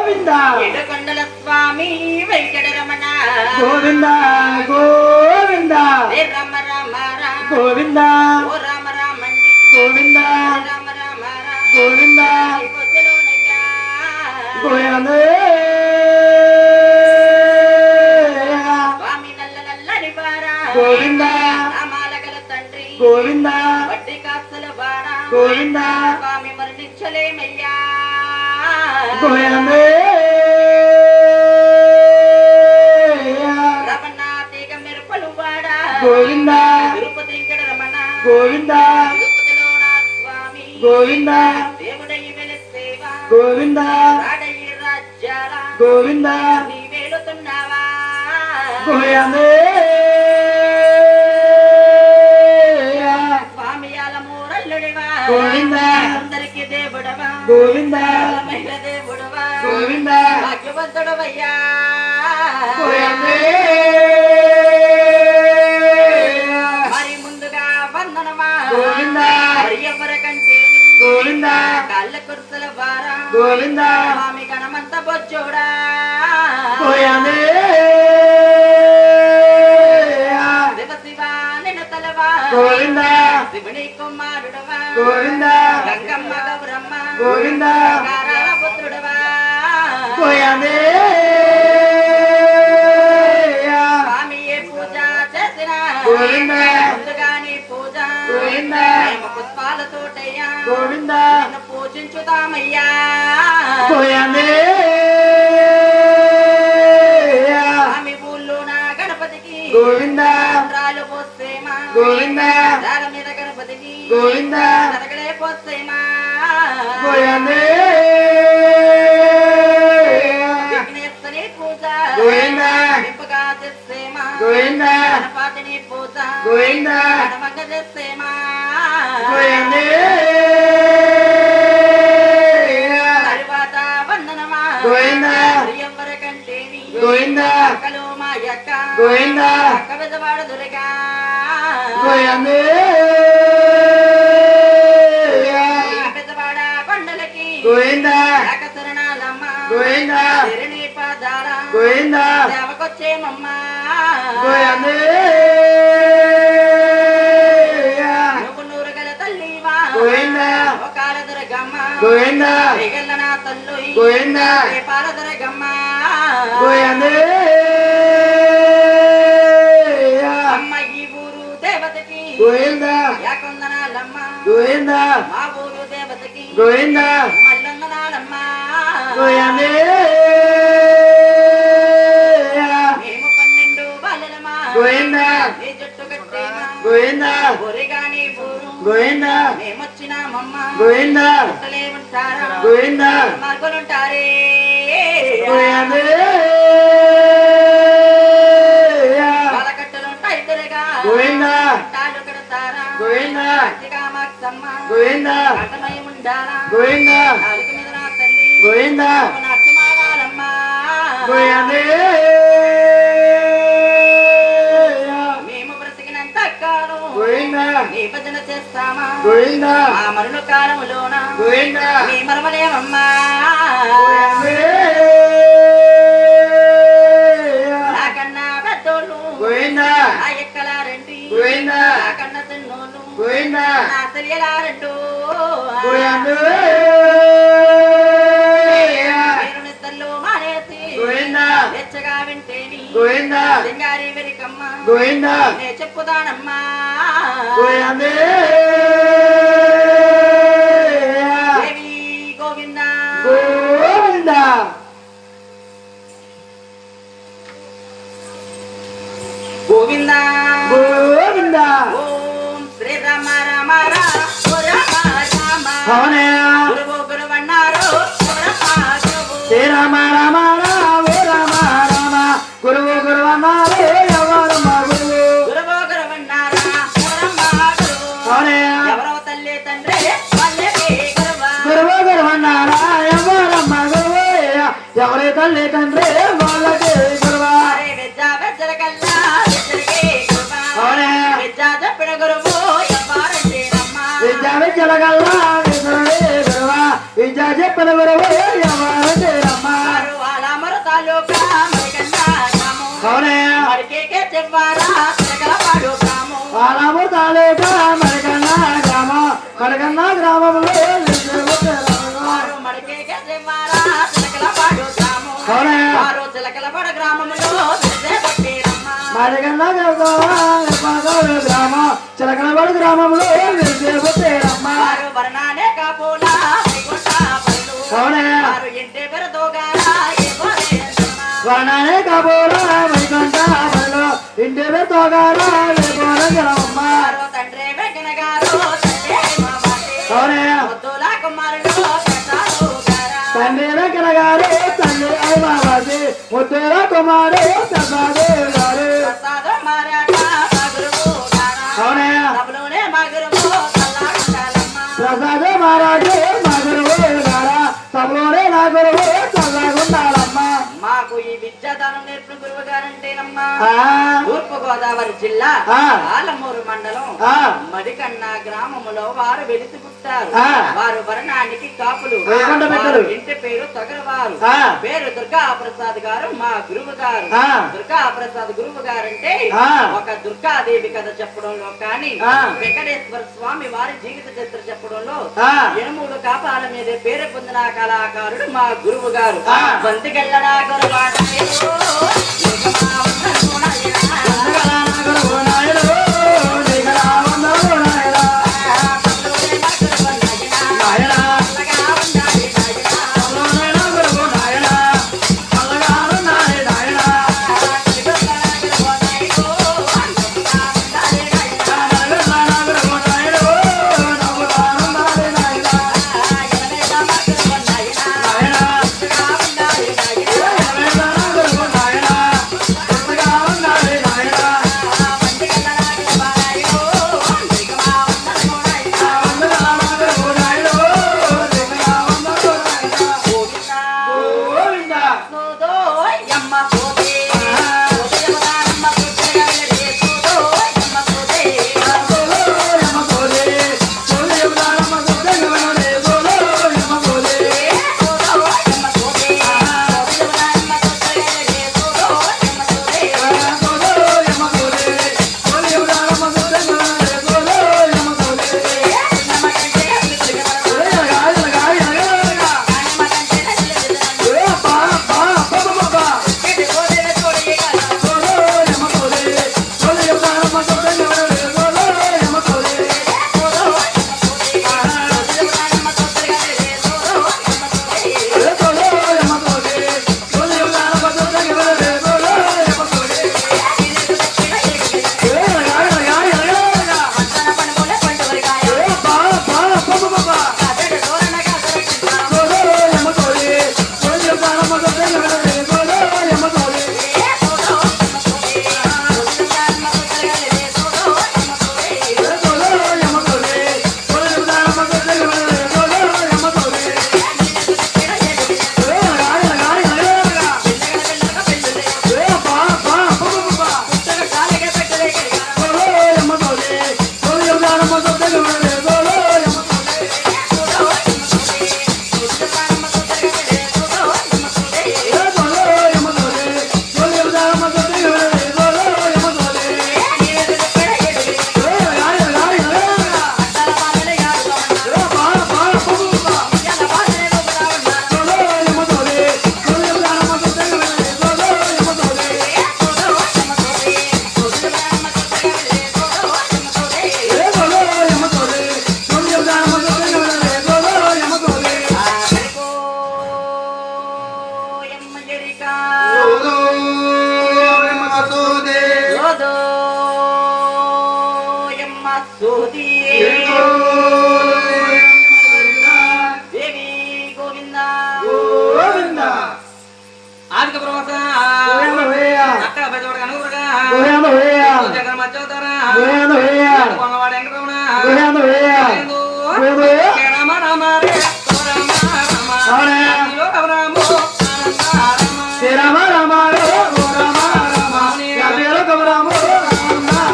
గోవింద ఏడుకొండల స్వామి వెంకటరమణ గోవింద గోవింద రామ రామ రామ గోవింద ఓ రామ రామండి గోవింద రామ రామ గోవింద గోవింద స్వామి నల్ల నల్లని బారా గోవింద రామాలగల తండ్రి గోవింద వడ్డీ కాసుల బారా గోవింద స్వామి మరణించలేమయ్యా గోవింద రమణ తీగ మెరుపలు వాడా గోవింద తిరుపతి వెంకట రమణ గోవింద తిరుపతిలోన స్వామి గోవింద దేవుడయ్యి వెలసేవ గోవింద రాడయ్యి రాజ్యాల గోవింద నీ వేలుతున్నావా గోవింద స్వామి మూరల్లుడివా గోవింద అందరికి దేవుడవా గోవింద మహిళ దేవుడవా గోవింద భాగ్యవంతుడవయ్యా గోవింద మరి ముందుగా వందనమా గోవింద మరి ఎవరికంటే గోవింద కళ్ళ కుర్సల వారా గోవింద స్వామి గణమంత బొజ్జోడా గోవింద శివ శివ నిన్ను తలవా గోవింద శివుని కుమారుడవా గోవింద గంగమ్మ గౌరమ్మ గోవింద కారాల పుత్రుడవా గోవింద స్వామి ఏ పూజ చేసిన గోవింద ముందుగా నీ పూజ గోవింద ప్రేమ పుష్పాలతోటయ్యా గోవింద నిన్ను పూజించుతామయ్యా గోవింద స్వామి ఊళ్ళో నా గణపతికి గోవింద రాలు పోసేమా గోవింద రాల మీద గణపతికి గోవింద నరకలే పోసేమా గోవింద విఘ్నేశ్వరి పూజ గోవింద వింపుగా చేసేమా గోవింద గణపతిని పూజ గోవింద గణమంగ చేసేమా గోవింద తరువాత వందనమా గోవింద ఎవరికంటేని గోవింద అక్కలు మా యొక్క గోవింద అక్క పెద్దవాడు దుర్గా గోవింద పెద్దవాడ కొండలకి గోవింద ఏకశరణాలమ్మ గోవింద శరణి పాదాల గోవింద దేవకొచ్చేమమ్మ గోవింద నువ్వు నూరు గల తల్లివా గోవింద ఒకాల దుర్గమ్మ గోవింద మిగల నా తల్లు గోవింద రేపాల దుర్గమ్మ గోవింద అమ్మ ఈ ఊరు దేవతకి గోవింద యాకొందనాలమ్మ గోవింద మా ఊరు దేవతకి గోవింద మల్లొందనాలమ్మ గోవింద మేము 12 బాలలమా గోవింద నీ జుట్టు కట్టేమా గోవింద ఊరిగాని ఊరు గోవింద మేమొచ్చినామమ్మ గోవింద పుట్టలే ఉంటారా గోవింద మార్గలుంటారే గోవింద బాలకట్టలుంటాయి దుర్గా గోవింద పట్టాలు కడతారా గోవింద కామాక్షమ్మ గోవింద కట్టమై ఉండాలా గోవింద నాలుగు మీద నా తల్లి గోవింద నచ్చమాడాలమ్మ గోవింద మేము బ్రతికినంత కాలం గోవింద నీ భజన చేస్తామా గోవింద ఆ మరుణ కాలములోన గోవింద నీ మరమలేమమ్మా నాకన్నా పెద్దోళ్ళు గోవింద నా ఎక్కలారండి గోవింద నాకన్నా చిన్నోళ్ళు గోవింద నా తెలియలారండు గోవింద నేను నిద్రలో మానేసి గోవింద వెచ్చగా వింటేని గోవింద సింగారి వెలికమ్మ గోవింద నే చెప్పుదానమ్మా గోవింద దేవి గోవింద గోవింద గోవింద గోవింద ఓం శ్రీరామ రామ రామ రామ అవునయ్య గురువు గురువన్నారు శ్రీరామ రామ రామ రామ రామ గురువు గురువు అన్నారు ఎవరమ్మ గురువు గురువు గురువన్నారా అవునయ్య ఎవరో తల్లి తండ్రి వాళ్ళకి గురువా గురువు గురువు అన్నారా ఎవరమ్మ గురువు ఎవరి తల్లి తండ్రి వాళ్ళకి గురువా విద్యా వెచ్చల కల్లా విద్యలకి గురువా అవునయ్య విద్యా చెప్పిన గురువు ఎవరంటే అమ్మా విద్యా విద్యల గల్లా గురువే గురువా విద్యా చెప్పిన గురువు ఎవరి అమ్మ అవునే మడికేకే చెవ్వారా చిలకలపాడు గ్రామం ఆలము తాలూక మరికన్నా గ్రామంలో వారు మడికేకే చెవ్వారా చిలకలపాడు గ్రామం అవునే వారు చిలకలపాడు గ్రామంలో పట్టిరమ్మ మరికన్నా గ్రామం చిలకలపాడు గ్రామంలో విరిసేపుతేరమ్మ వారు వర్ణానే కాపోలా వైకుంఠ పనులు అవునే వారు ఇంటి పేరుతో గారా వనానే కాబోలా వైకుంఠ బలో ఇంటి తోగారా లేకోరమ్మ వారు తండ్రి వెంకన గారు తండ్రి మామాటి అవునే ముద్దుల కుమారుడు ప్రసాదు గారా తండ్రి వెంకట గారు తండ్రి బాబాజీ ముద్దుల కుమారు ప్రసాదు గారు ప్రసాదు మారాట గురువు గారా అవునే సభలోనే మా గురువు చల్లాడుండాలమ్మ ప్రసాదు మహారాజు మా గురువు గారా సభలోనే నా గురువు చల్లగుండాలమ్మ మాకు ఈ విద్యాదానం నేర్పిన గురువు గారంటేనమ్మా ఆ తూర్పు గోదావరి జిల్లా ఆ. ఆలమూరు మండలం ఆ. మడికన్న గ్రామములో వారు వెలిసి పుట్టారు ఆ. వారు వర్ణానికి కాపులు వేయకుండా పెట్టరు. వారు ఇంటి పేరు తగరవారు ఆ. పేరు దుర్గా ప్రసాద్ గారు మా గురువు గారు ఆ. దుర్గా ప్రసాద్ గురువు గారంటే ఆ. ఒక దుర్గాదేవి కథ చెప్పడంలో కానీ ఆ. వెంకటేశ్వర స్వామి వారి జీవిత చరిత్ర చెప్పడంలో ఆ. ఎనుమూడు కాపాల మీద పేరు పొందిన కళాకారుడు మా గురువు గారు ఆ. బంతికెళ్ళడా గురువాడ ఆదిక ప్రవత అక్క బెజవడ కనుగురగా జగన్ మధ్యోతర కొంగవాడ వెంకటరమణ రామ రామ రే రామ రామ శ్రీరామ రామ రామ రామ యాభైలో కమరాము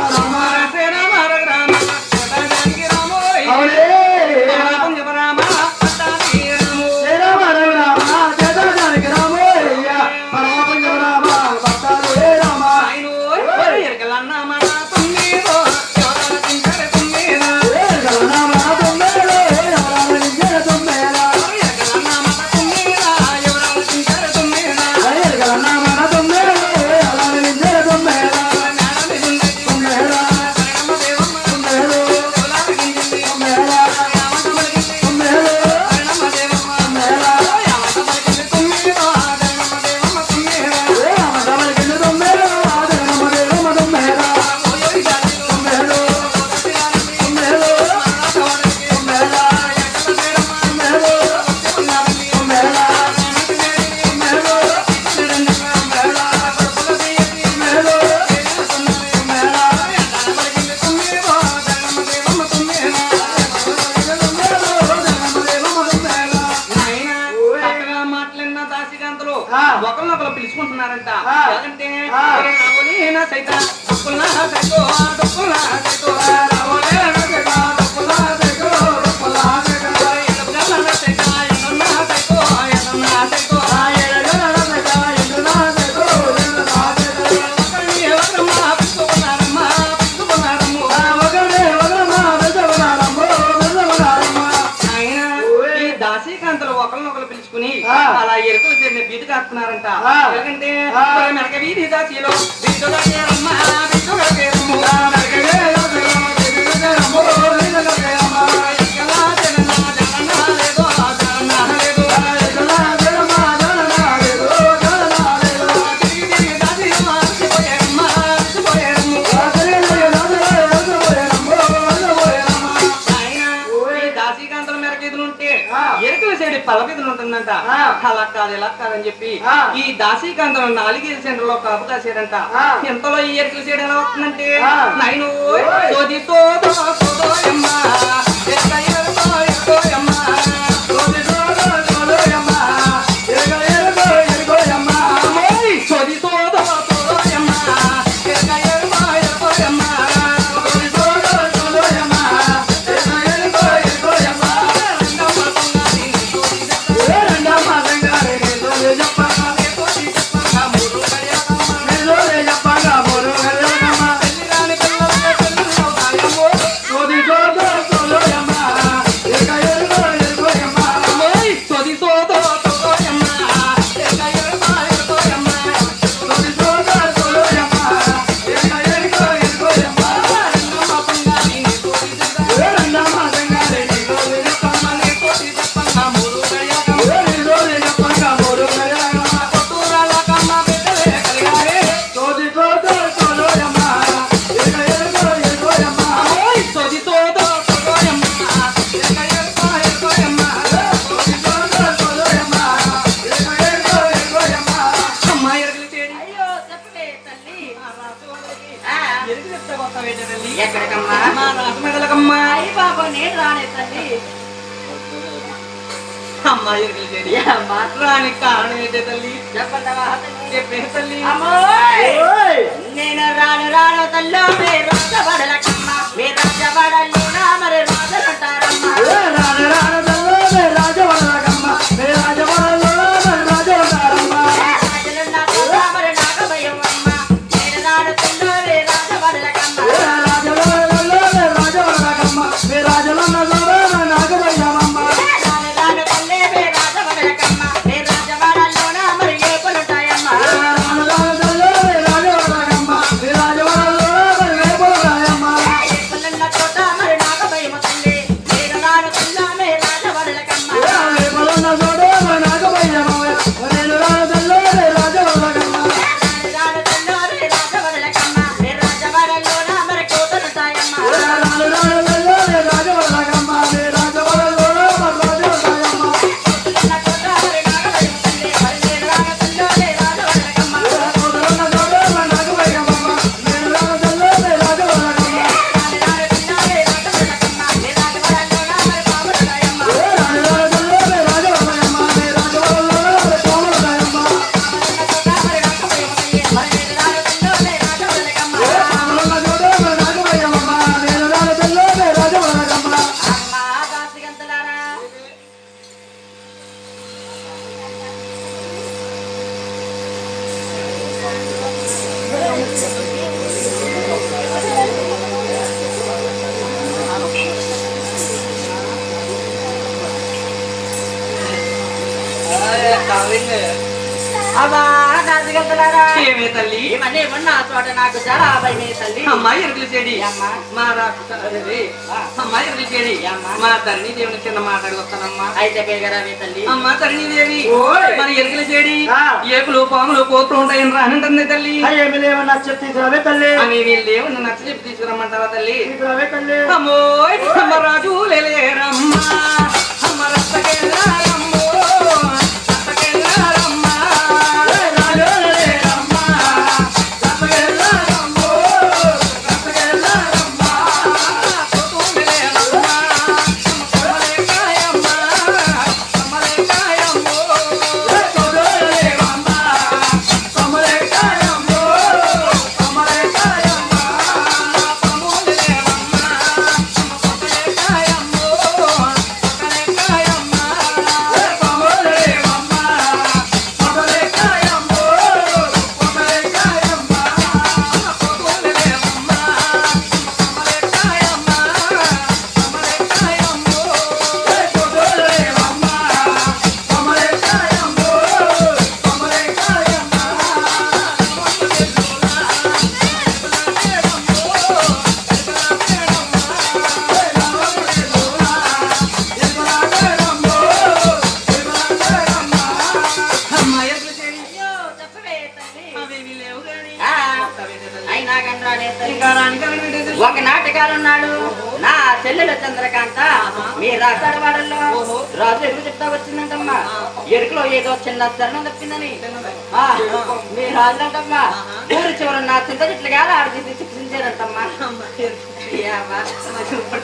రామ శ్రీరామ రామ అవునే రామ పట్టాభి రాము శ్రీరామ రామ చేతానికి రామయ్య పరమ రామ భక్తాలు రామ దాసికాంతలు ఆ. ఒకరినొకరు పిలుచుకుంటున్నారంట ఆ. ఎలాగంటే ఆ. ఒరే రావులీనా సైత డొక్కుల్నా సైతో డొక్కుల్నా సైతో రావులీనా సైత డొక్కుల్నా సైతో డొక్కుల్నా సైతో ఎడగలనా సైత ఎడన్నా సైతో ఎడన్నా సైతో ఒకరిని ఎవరమ్మా పిలుచుకున్నారమ్మా పిలుచుకున్నారమ్ము ఆయన ఈ దాసీకాంతలు ఒకరినొకరు పిలుచుకుని ఆ. అలా ఎరుకలు చేరిన బీటు కాస్తున్నారంట ఆ. ఎందుకంటే ఆ. మెడక వీధి దాసీలో బీటుగా చేరమ్మా బీటుగా చేరమ్ము ఎక్కలా జననా జననా లేదో జననా లేదో తిరిగి తిరిగి దాసీలో అలసిపోయారమ్మా అలసిపోయారమ్ము ఆయన ఈ దాసీకాంతల మేరకు ఎదురుంటే ఆ. ఎరుకల సైడ్ పలకెదురు ఉంటుందంట ఆ. అలా కాదు ఇలా కాదని చెప్పి ఆ. ఈ దాసీకాంతలు 4 సెంటర్ లో కాపు కాసారంట ఆ. ఎంతలో ఈ ఎరుకల సైడ్ ఎలా వస్తుందంటే ఆ. నైను ఓయ్. సోది సోదో సోదోయమ్మ ఎక్క ఎరుకో ఎరుకోయమ్మ అమ్మోయ్ సోది సోదో సోదోయమ్మ ఎక్క ఎరుకో ఎరుకోయమ్మ పెళ్లిరాని పిల్లలకే పెళ్ళిళ్ళు అవుతాయమ్మో. అమ్మోయ్ సోది సోదో సోదోయమ్మ ఎక్క ఎరుకో ఎరుకోయమ్మ రంగమ్మ బంగారి నీ సోది చెప్పమ్మ నీ సోది చెప్పమ్మ మూడు గడియాకమ్మ కొత్తూరాలకమ్మ బిడ్డలే కలిగారే అమ్మోయ్ సోది సోదో సోదోయమ్మ ఎక్క ఎరుకో ఎరుకోయమ్మ అమ్మ ఎరుకలు చేడి అయ్యో చెప్పే తల్లి ఆ, ఎరుకు చెప్తా కొత్తవేట తల్లి ఎక్కడికమ్మా? మా రాసు మెదలకమ్మా అయ్య బాబు నేను రానే తల్లి అమ్మ ఎరుకలు చేడి అమ్మా రాని కారణం ఏంటే తల్లి చెప్పండవా తల్లి చెప్పే తల్లి అమ్మోయ్ నేను రాను రాను తల్లో మీ రాజబడలకమ్మ మీ రాజబడలు నా మరి రాజలంటారమ్మ రాజలున్న కూడా మరి నాకు భయం అమ్మ నేను రాను తల్లో మీ రాజబడలకమ్మ రాను రాను తల్లే మీ రాజబడలకమ్మ మీ రాజబడల్లో నా మరి ఏపులుంటాయమ్మ ఏపులున్న చోట మరి నాకు భయం తల్లి నేను రాను తల్లో మీ రాజబడలకమ్మ రాను తల్లో మీ రాజబడలకమ్మ మీ రాజబడల్లో నా మరి కూతులుంటాయమ్మ ఏమే తల్లి ఇవన్నీ ఉన్న చోట నాకు చాలా భయమే తల్లి అమ్మాయి ఎరుకలు చేడి అమ్మా. మా రాసు అమ్మాయి ఎరుకలు చేడి మా తల్లి దేవుని చిన్న మాట్లాడి వస్తానమ్మా అయితే బేగరావే తల్లి అమ్మ తల్లి దేవి ఓయ్. మన ఎరుకలు చేడి ఆ. ఏకులు పాములు కోతులు ఉంటాయని రానంటుంది తల్లి ఏమి లేవన్నా చెప్తే తీసుకురావే తల్లి అని వీళ్ళు ఏమన్నా నచ్చ చెప్పి తీసుకురమ్మంటావా తల్లి తీసుకురావే తల్లి అమ్మోయ్ అమ్మ రాజు లేరమ్మా అమ్మ రత్తకెళ్ళారమ్మో రత్తకెళ్ళారమ్మా కోతులు లేరమ్మా, కొమ్మలేకాయమ్మా, కొమ్మలేకాయమ్మో. అయినా కానీ రానే తల్లి. ఇంకా రానికాలం ఏంటి? ఒక నాటకాలు ఉన్నాడు నా చెల్లెల చంద్రకాంత మీ రాసాడవాడల్లో రాజు ఎరుకు చెప్తా వచ్చిందంటమ్మా. ఎరుకులో ఏదో చిన్న శరణం తప్పిందని మీ రాజులంటమ్మా ఊరి చివర నా చింత చెట్లుగా ఆడి శిక్షించారంటమ్మా.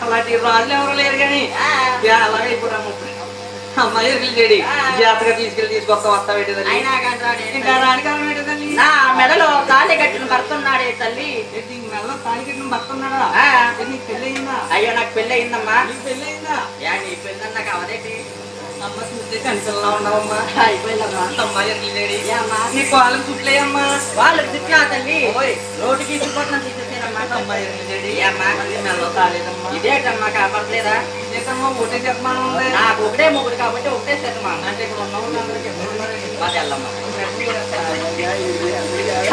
అలాంటి రాజులు ఎవరు లేరు కానీ అలాగే ఇప్పుడు అమ్మాయి ఎరుగులు చెడి జాతగా తీసుకొస్తా వస్తా పెట్టేది. అయినా కానీ రానే ఇంకా రానికాలం ఏంటి తల్లి? నా మెడలో తాళి కట్టిన భర్తున్నాడే తల్లి. మెల్ల తాలికెట్టిన భర్తున్నాడా? నీకు పెళ్ళి అయిందా? అయ్యో నాకు పెళ్ళి అయిందమ్మా. నీకు పెళ్ళి అయిందా? నీ పెళ్ళన్నా కావదేంటి? అమ్మ చూస్తే కనిపిల్లా ఉండవమ్మా. అయిపోయిందమ్మా. అమ్మాయి ఎరుగులు చెడి అమ్మా నీ కాలం చుట్లేయమ్మా. వాళ్ళకి తిట్లా తల్లి రోడ్డుకి చుట్టుపక్కల తీసేసానమ్మా. అమ్మాయి ఎరుగులు చెడి అమ్మా మెల్ల తాలేదమ్మా. ఇదేటమ్మా కాపట్లేదా? ఇదేటమ్మా ఒకటే చెప్పమని ఉంది. నాకు ఒకటే మొగుడు కాబట్టి ఒకటే శతమా. అంటే ఇక్కడ ఉన్న వాళ్ళు అందరికీ ఎప్పుడు ఉన్నారు? మాది వెళ్ళమ్మా.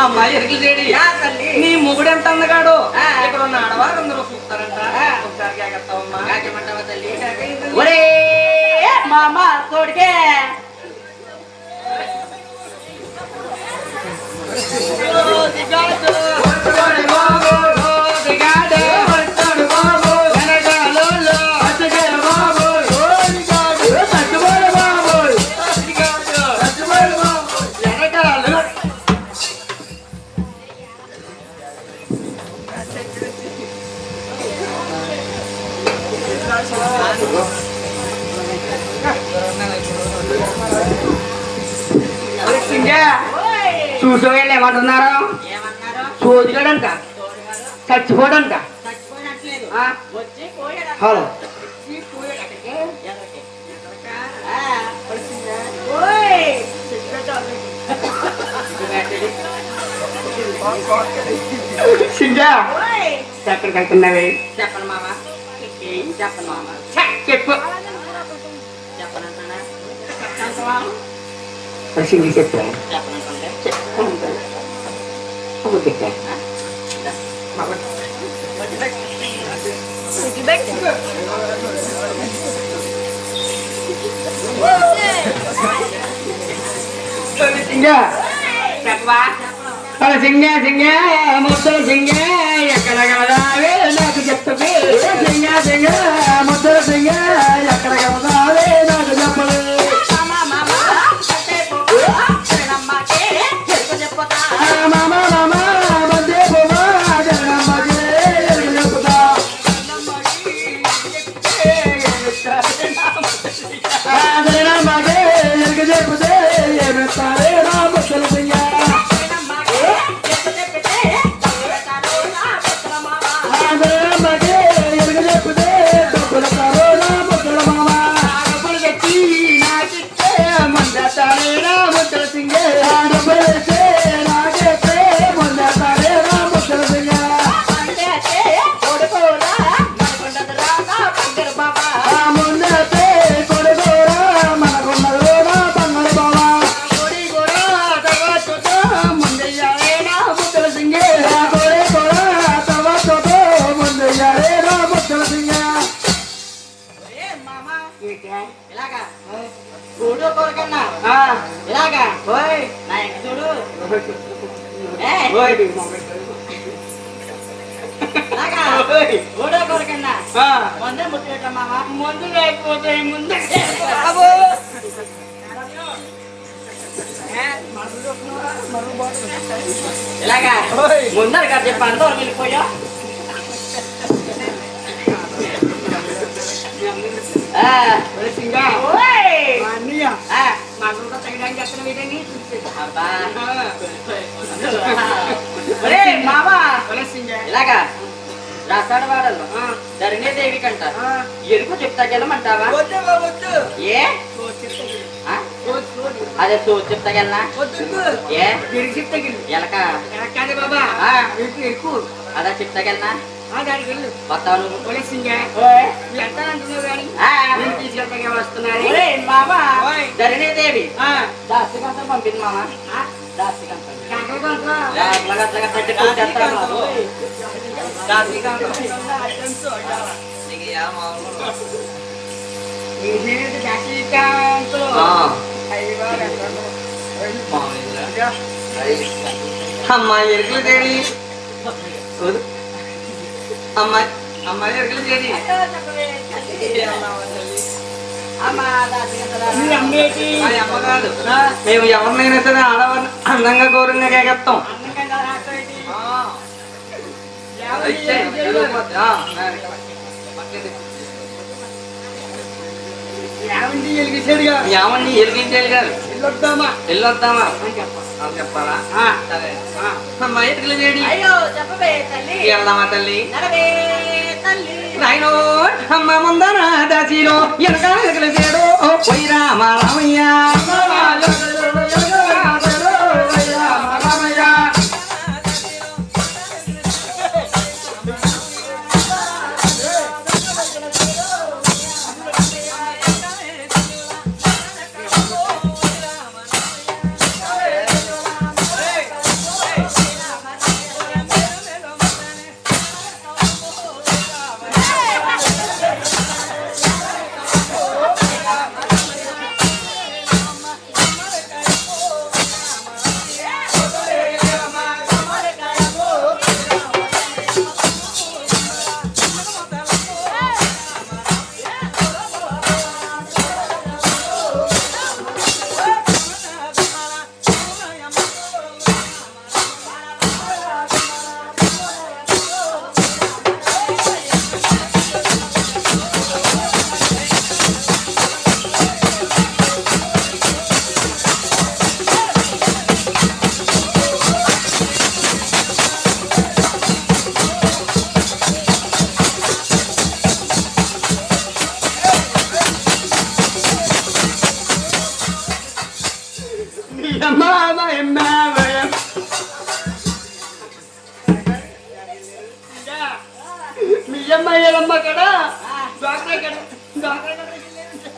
అమ్మాయి ఎరుగులు చెడి తల్లి నీ మొగుడు ఎంత అందగాడు. ఇక్కడ ఉన్న ఆడవారు అందరూ చూస్తారంట. ఒకసారి జాగ్రత్తమ్మా. కాకేమంటావా తల్లి? ఒరే మామ తోడికే చూసుకోండి ఏమంటున్నారు? ఏమన్నారు? సోదిగాడంట చచ్చిపోడంట. చచ్చిపోయినట్లేదు వచ్చి పోయాడు. హలో సింజా ఎక్కడికి వెళ్తున్నావే? చెప్పను మామ. చెప్పను మామ. చెప్పు చెప్పనంటున్నా. సింగి చెప్పు. చెప్పనంటుంటే సింగా చెప్పవా? సింగే సింగే ముద్దలు సింగే ఎక్కడ కలదావే నాకు చెప్తుంది. సింగే సింగే ముద్దలు సింగే ఎక్కడ కలదావే నాకు చెప్పదు. మామ మామ మధ్య పోమా జగనమ్మకి ఎరుగు చెప్పుతా. జగనమ్మకి ఎరుగు చెప్పుతే ఏమిస్తారే నా ముద్దలు సింగే. ఇలాగా చూడు కోరికన్నా ఇలాగా నా ఇంటి చూడు. చూడో కోరికన్నా ముందే ముట్టుకుంటా మామ. ముందు లేకపోతే ముందు ఇలాగా ముందర కదా చెప్పి అందరూ వెళ్ళిపోయా. ఇలాగా రాసాడు వాడల్లో ధరణీదేవి కంట ఎరుకు చెప్తాకెళ్ళమంటావా? ఏ అదే సో చెప్తాకెళ్ళనా? ఏ ఎలక అదా చెప్తాకెళ్ళనా? వస్తావు నువ్వు ధరణీదేవి దాస్తికంతా పంపింది మామ. దాస్తికంతా అమ్మాయి ఎరుకులు చేడి అమ్మాయి అమ్మాయి ఎరుకులు చేడి అమ్మ కాదు మేము ఎవరినైనా సరే ఆడవారిని అందంగా గౌరవంగా కేకెత్తాం ఏమండి ఎలిగించాలి గారు వెళ్ళొద్దామా చెప్పాలా సరే అమ్మ ఎటుకలు చేడి వెళ్దామా తల్లి నాయనో అమ్మ ముందర దాచిలో ఎనకాల ఎటుకలు చేయడు పోయి రామ రామయ్య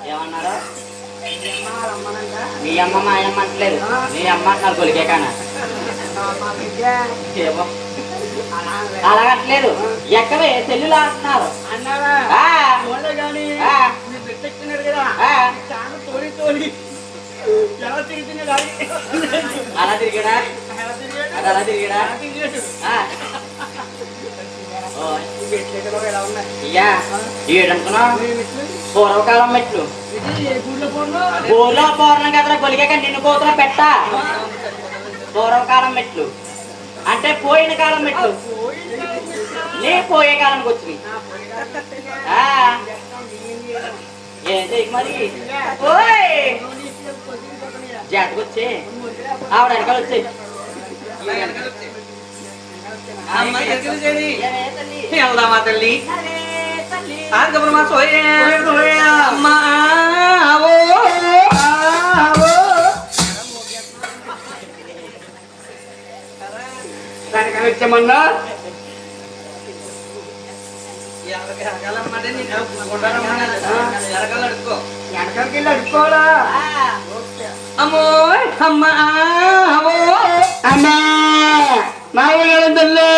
ఏమన్నారా మీ అమ్మ మా అమ్మ అంటలేదు మీ అమ్మ అంటున్నారు కొలికే కానా అలాగట్లేదు ఎక్కడే సెల్లులా అంటున్నారు అలా తిరిగాడా అలా తిరిగాడా ఏడనుకున్నా పూర్వకాలం మెట్లు ఊర్లో పూర్వం కదా గొలిగాక నిన్ను కోతులో పెట్ట పూర్వకాలం మెట్లు అంటే పోయిన కాలం మెట్లు నీ పోయే కాలానికి వచ్చినాయి ఏంటి మరి జాతకు వచ్చే ఆవిడ వెనకాల వచ్చాయి వెళ్దామా తల్లి ఆగమా అమ్మా దానికని వచ్చామన్నా వెనకాలకి వెళ్ళి అడుక్కోవాలా అమ్మో అమ్మా అమ్మా మా ఊళ్ళో తల్లి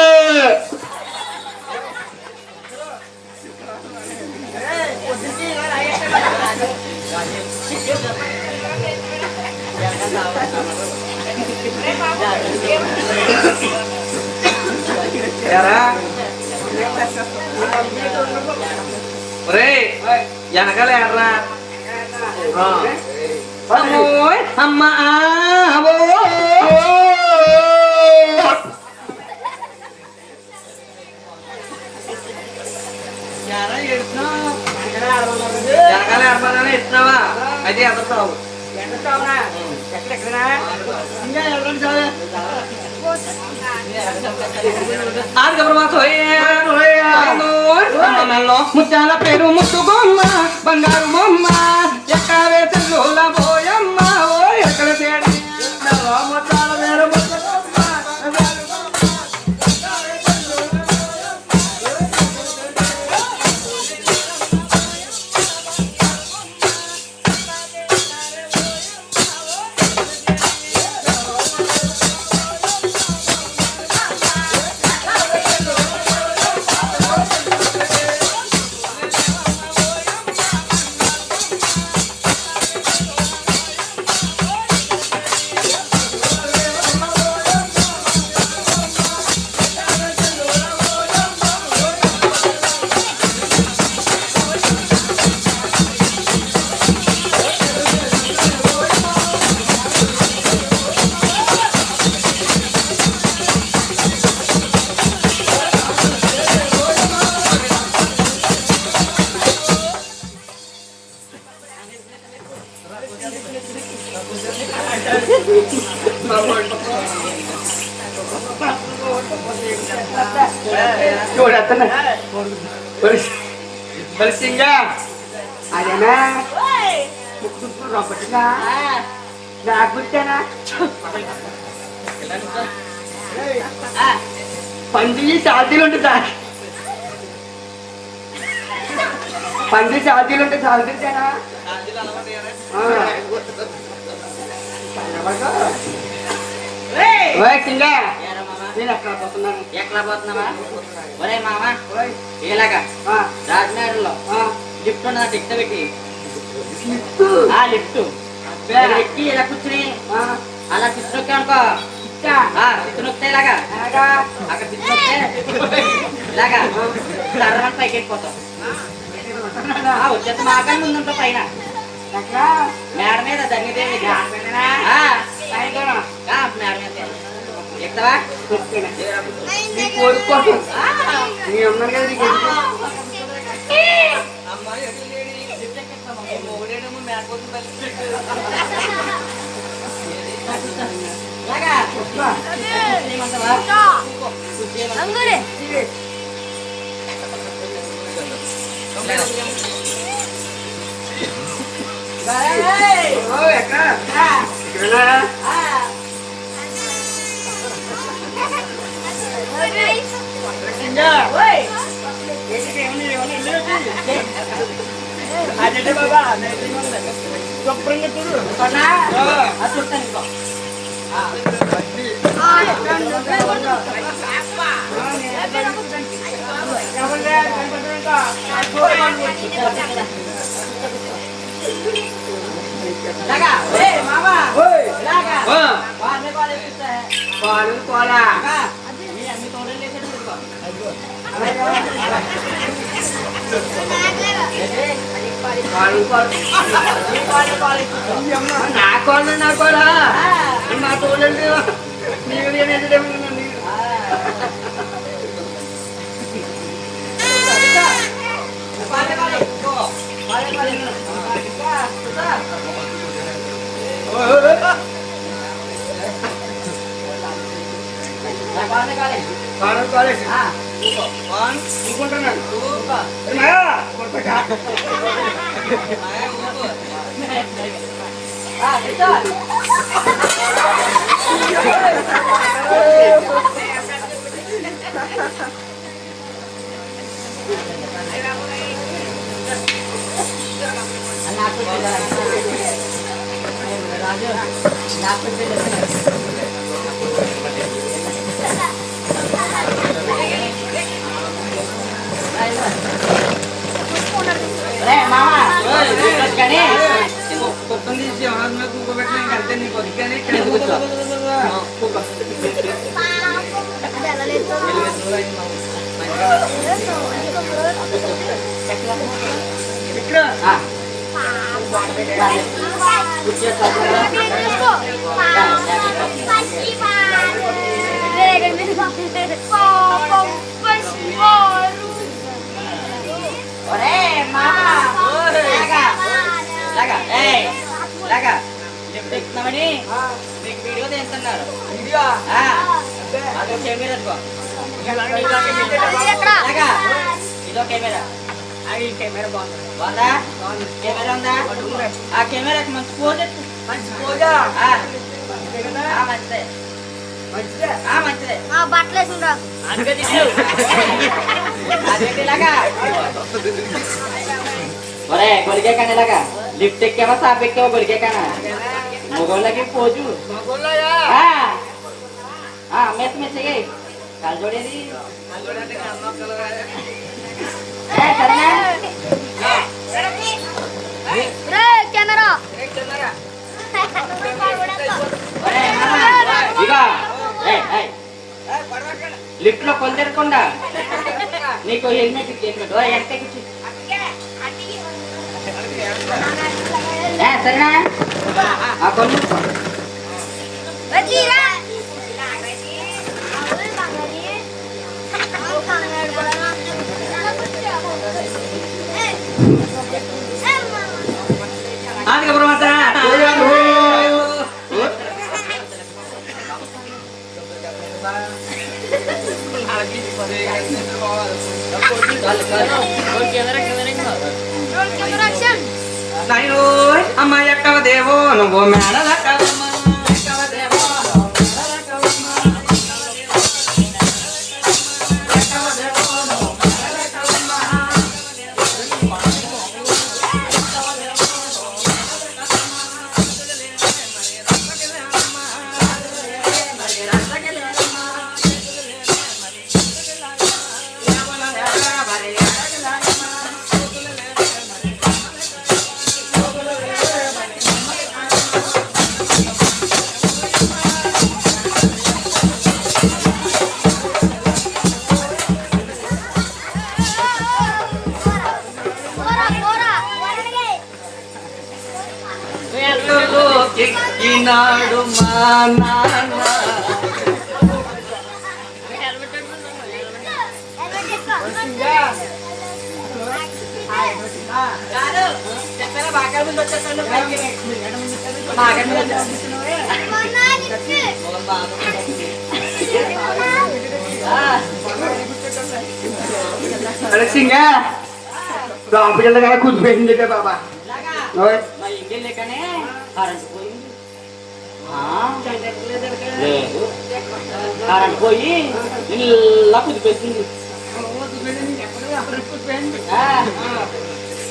వెనకాల ఎర్రా అమ్మా వెనకాల ఎర్రని ఇస్తున్నావా అయితే ఎదురుతావు ఎక్కడెక్కడనా ఇంకా ఎవరండి సార్ ముత్యాల పేరు ముట్టుకోమ్మ బంగారు బొమ్మ ఎక్కవే తెల్లుల పోయమ్మ ఓ ఎక్కడ తేడా ముత్యాల పేరు చూడత్తన్నా మరి సింగ అదేనా రొప్పటిగా నాకు గుర్తేనా పంది ఛాతీలు ఉంటుందా పంది ఛాతీలు ఉంటే చాలు గుర్తేనా సింగ నేను ఎక్కడ పోతున్నాను ఎక్కడ పోతున్నావా? ఒరే మామ ఇలాగా రాజనగర్లో లిఫ్ట్ ఉన్నదా? టిక్ట్ పెట్టి లిఫ్ట్ ఎక్కి ఇలా కూర్చుని అలా తిట్టు అనుకో. తిట్టు నొక్కితే ఇలాగా అక్కడ తిట్టు నొక్కితే ఇలాగా సర్రమని పైకి వెళ్ళిపోతాం. వచ్చేస్తే మాకని ముందుంటాం పైన మేడ మీద ధన్యదేవి మేడ మీద ఎక్కువా కోరుకోసం నీ ఉన్నాను కదా నీకు అదే బాబా శుభ్రంగా చూడు కోలా నా కోళ్ళ నా కోలా నా తోడండి నీకు నేను అనుకుంటున్నాను కూకోబెట్టిన నీకు వదిగానే ఇక్కడ లిఫ్ట్ ఎక్కుతున్నామని మీకు వీడియో తీస్తున్నారు. అదో కెమెరా ఇదో కెమెరా కెమెరా బాగుందా? కెమెరా ఉందా? ఆ కెమెరాకి మంచి పోజ్ మంచి పోజా మంచిదే మంచిదే బట్టలు ఇలాగా ఒరే గొలికే కానీ ఇలాగా లిఫ్ట్ ఎక్కావా సాప్ ఎక్కావా గొలికే కానా మొగోళ్ళకి పోజు మెస్ మెస్ అయ్యాయి కాలు చూడేది కెమెరా లిఫ్ట్ లో కొందరకుండా నీకు హెల్మెట్ సరేనా కొను అందుకే కెమెరా యాక్షన్. నాయనో అమ్మ ఎక్కవ దేవో నువ్వు మేడలక్కవమ్మ ఎక్కవ దేవో పోరా. ఎక్కినాడు మా నాన్న కాదు చెప్పారా బాగా ముందు వచ్చేసాను బాగా ముందు వచ్చేసాను సింగా లోపలికి కదా కూర్చిపోయింది బాబా ఓయ్. మా ఇంటికి లేకనే కరెంట్ పోయింది లేదు కరెంట్ పోయి ఇలా కుదిపేసింది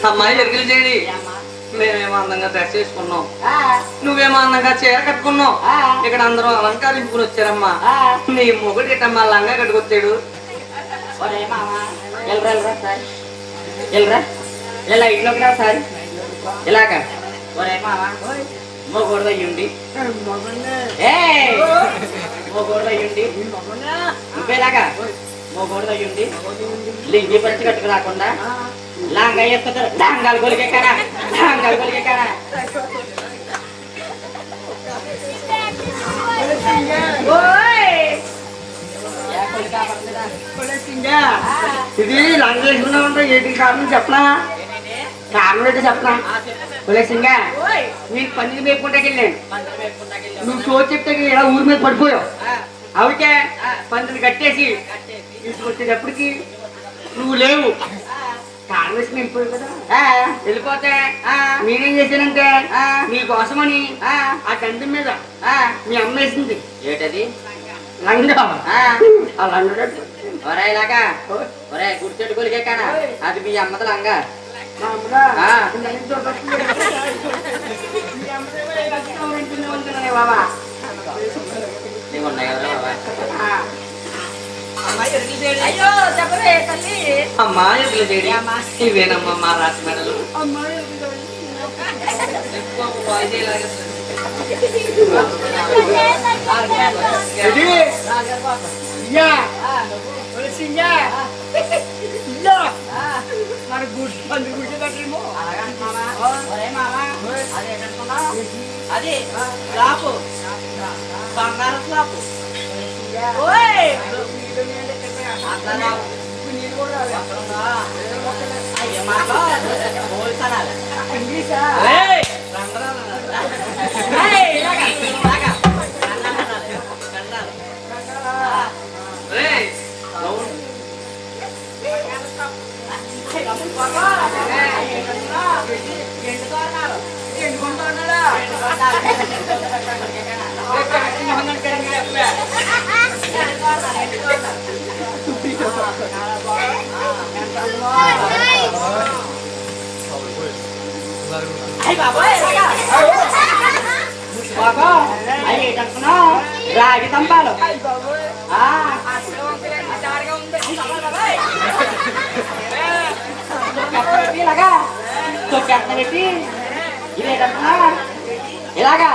అమ్మాయి ఎరుగులు చేయడి మేమేమో అందంగా డ్రెస్ వేసుకున్నాం నువ్వేమో అందంగా చీర కట్టుకున్నావు ఇక్కడ అందరూ అలంకరించుకుని వచ్చారమ్మా నీ మొగుడు ఇట్టమ్మా లంగా కట్టుకొచ్చాడు ఒరే మామ ఎల్రా ఎల్రా సార్ ఎల్రా ఇలా ఇంట్లోకి రా సార్ ఇలాగ ఒరే మామ మొగోడు అయ్యుండి మొగోడు అయ్యుండి ఇంకేలాగా మొగోడు అయ్యుండి లింగి పరిచి కట్టుకు రాకుండా లాంగా వేసుకుంటారు లాంగాలు కొలికెక్కనా లాంగాలు కొలికెక్కనా ఇది లంగ్ వేసుకున్నామంటే ఏంటి కారణం చెప్పనా కారణం ఏంటో చెప్పనా సింగా నేను పన్నీరు మేపుకుంటాకి వెళ్ళాను నువ్వు చో చెప్తే ఇలా ఊరి మీద పడిపోయావు అవుతే పందిని కట్టేసి తీసుకొచ్చేటప్పటికి నువ్వు లేవు కారణం వేసి వెళ్ళిపోయావు కదా వెళ్ళిపోతే నేనేం చేశానంటే నీకోసమని ఆ తండ్రి మీద మీ అమ్మ వేసింది ఏటది లంగా ఆ లంగా ఒరే ఇలాగా ఒరే గుడిచెట్టు కొలికెక్కనా అది మీ అమ్మది లంగా బాబా నీకు ఉన్నాయి కదా బాబా అయ్యో చెప్పలే తల్లి అమ్మా ఎరుగులు చేయడి ఇవేనమ్మా మా రాసి మెడలు మరి పంది గుడిచేటట్లేమో అది స్లాపు బంగారం స్లాపు రాగి తంపాలు ఇలాగా తొక్కేస్తా పెట్టి ఇదేటన్నా ఇలాగా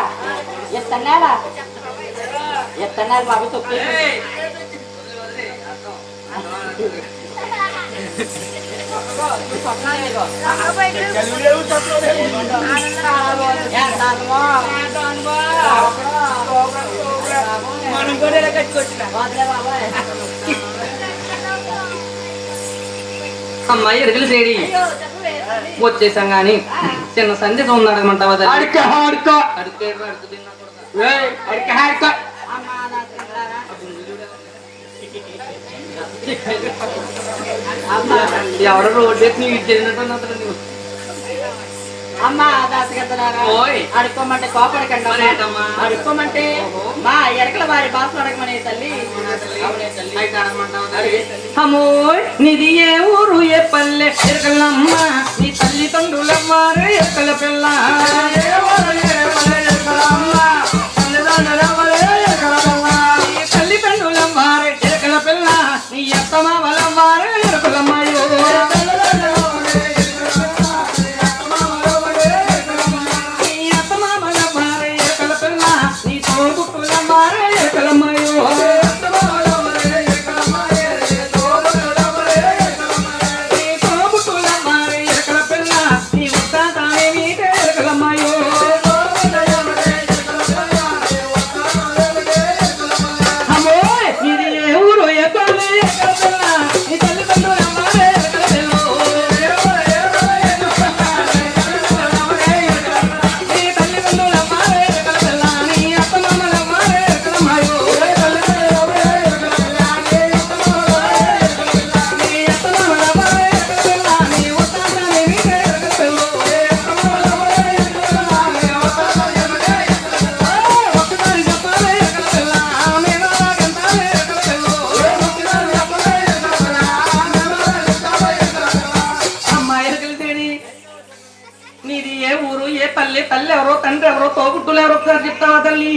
ఎత్తన్నాలా ఎత్తన్నాలు బాబు తొక్కి మనం కూడా ఇలా కట్టుకొచ్చిన అమ్మాయి ఎరుగులు చేయడి వచ్చేసాం గాని చిన్న సందేశం ఉంది అడగమంటావా అడిక హాడుకో అడుగు అడిక హాడుకో అమ్మా నా అమ్మా ఎవడో రోడ్డు ఎత్తి నీకు ఇచ్చేసినట్టు నువ్వు. అమ్మా దాసగద్దలారా ఓయ్. అడుక్కోమంటే కోపడకండి మరి ఏంటమ్మా? అడుక్కోమంటే మా ఎరకల వారి భాషలు అడగమనే తల్లి అవునే తల్లి. అయితే అడగమంటావా? అడిగే తల్లి. అమ్మోయ్ నీది ఏ ఊరు ఏ పల్లె ఎరకలమ్మ నీ తల్లిదండ్రులమ్మారు ఎక్కల పిల్ల నీ తల్లిదండ్రులమ్మారు ఎరకల పిల్ల నీ అత్తమామలమ్మారు ఎరకలమ్మాయో నీ అత్తమామలమ్మారు ఎరకల పిల్ల నీ తోబుట్టులమ్మారు ఎరకలమ్మాయో నీది ఏ ఊరు ఏ పల్లె తల్లి ఎవరో తండ్రి ఎవరో తోబుట్టులు ఎవరో ఒకసారి చెప్తావా తల్లి?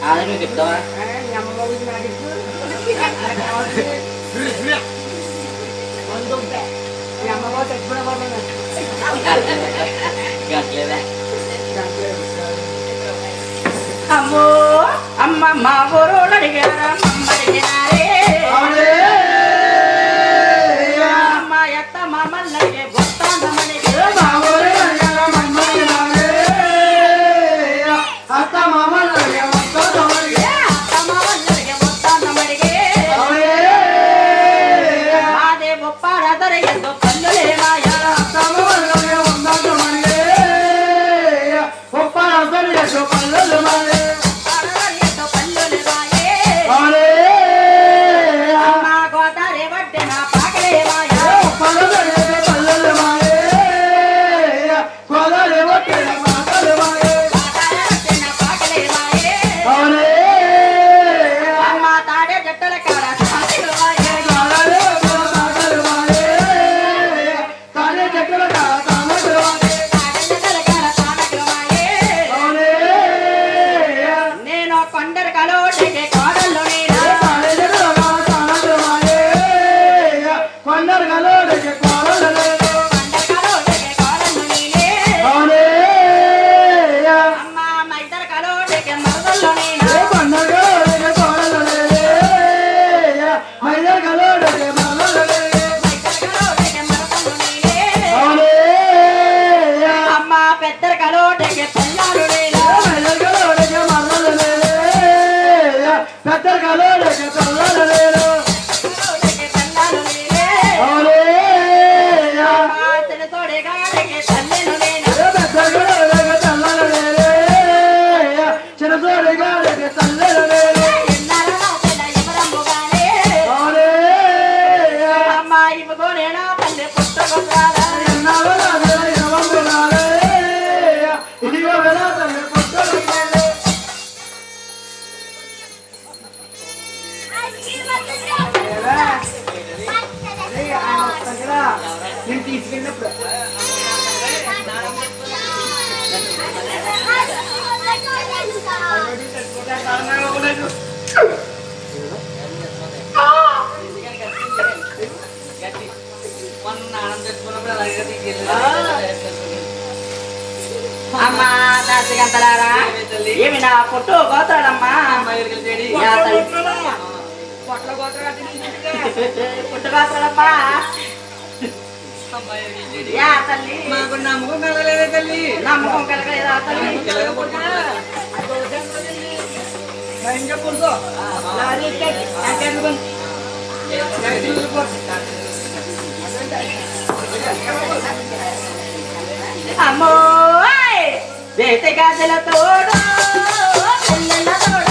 అది నువ్వు చెప్తావా అమ్మో అమ్మ మా ఊరోళ్ళు అడిగారా అమ్మ అడిగినారే అమ్మ ఎత్త మమ్మల్ని అడిగే గొస్తానమడిగే మాదే గొప్ప రదర ఎంతో కల్లులే మాయా ఎంతో కల్లులే మాయే అమ్మ గోదారే వడ్డే నా పాకలే మాయా అమ్మ తాడే జట్టల కాడ సాక్షులు మాయే తాడే జట్టల కాడ సాక్షులు మాయే నేను కొండరు కలోటికి కోడళ్ళు నేను కొండరు కలోటికి కోడళ్ళు నేనే అమ్మ మా ఇద్దరు కలోటికి మరదళ్ళు నేను మా ఇద్దరు కలోటికి మరదళ్ళు నేనే అమ్మ పెద్దరు కలోటికి పిల్లలు నేను కలోటికి పిల్లలు నేనే అమ్మ తెలుతోడి గాడికి తల్లిను నేను ఎన్నాళ్ళ పిల్ల ఇమరమ్ముగానే అమ్మ ఇవ్వగోనేనా తల్లి పుట్టగొట్టాలా నేను తీసుకెళ్ళినప్పుడు అమ్మా దాసిగంతలారా ఏమి నా పుట్టు గోతాడమ్మా యా తల్లి. పుట్టు గోతాడమ్మా యా తల్లి మాకు నమ్మకం కలగలేదే తల్లి. నమ్మకం కలగలేదా తల్లి అమ్మో దేశ గాజల తోడు పిల్లల తోడు